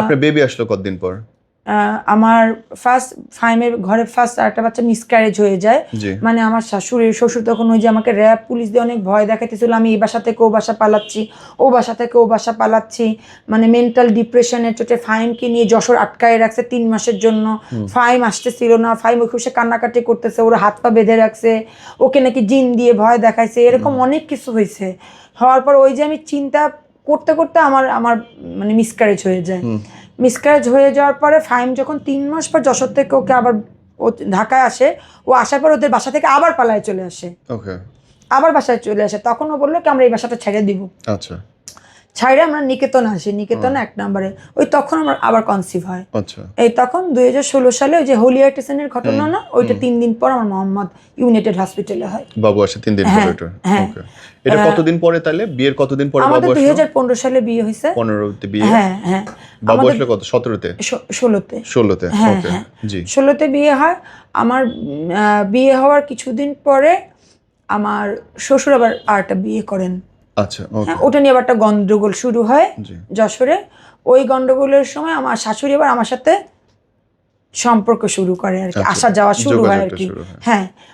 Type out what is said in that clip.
আপনার বেবি আসলো কতদিন পর? আমার ফার্স্ট ফাইমের ঘরে ফার্স্ট একটা বাচ্চা মিসক্যারেজ হয়ে যায়। জি। মানে আমার শ্বশুর তখন ওই যে আমাকে র্যাব পুলিশ দিয়ে অনেক ভয় দেখাইতেছিল, আমি এই বাসা থেকে ও বাসা পালাচ্ছি, ও বাসা থেকে ও বাসা পালাচ্ছি, মানে মেন্টাল ডিপ্রেশনের চোটে ফাইমকে নিয়ে যশোর আটকায় রাখছে 3 মাসের জন্য। ফাইম আসতেছিল না, ফাইম ওই খুশি কান্নাকাটি করতেছে, ওরা হাত পা বেঁধে রাখছে, ওকে নাকি জিন দিয়ে ভয় দেখাইছে, এরকম অনেক কিছু হয়েছে। হওয়ার পর ওই যে আমি চিন্তা করতে করতে আমার মানে মিসক্যারেজ হয়ে যায়। মিসক্যারেজ হয়ে যাওয়ার পরে ফাইম যখন 3 মাস পর যশোর থেকে ওকে আবার ও ঢাকায় আসে, ও আসার পর ওদের বাসা থেকে আবার পালায় চলে আসে, ওকে। আবার বাসায় চলে আসে। তখন ও বললো কি আমরা এই বাসাটা ছেড়ে দিব। আচ্ছা ছাইড়ে আমরা নিকেতনে আসি, নিকেতনে 1 নম্বরে। ওই তখন আমার আবার কনসিভ হয়। আচ্ছা। এই তখন 2016 সালে ওই যে হোলি আর্টিসানের ঘটনা না, ওইটা 3 দিন পর আমার মোহাম্মদ ইউনাইটেড হসপিটালে হয়। বাবু আসে 3 দিন পরে হ্যাঁ, এটা? হ্যাঁ। ওকে। এটা কতদিন পরে তাহলে? বিয়ের কতদিন পরে বাবু আমাদের আসলো? 2015 সালে বিয়ে হয়েছে। 15তে বিয়ে? হ্যাঁ হ্যাঁ। বাবু আসলো কত? 17তে? 16তে। 16তে? হ্যাঁ ওকে। হ্যাঁ। জি। 16তে বিয়ে হয় আমার। বিয়ে হওয়ার কিছুদিন পরে আমার শ্বশুর আবার আরেকটা বিয়ে করেন। আচ্ছা ওকে। হ্যাঁ, ওটা নিয়ে আবার একটা গন্ডগোল শুরু হয় জি। যশোরে। ওই গন্ডগোলের সময় আমার শাশুড়ি আবার আমার সাথে সম্পর্ক শুরু করে আর কি, আচ্ছা, আসা যাওয়া শুরু হয় আর যোগাযোগটা কি। শুরু হয়। হ্যাঁ,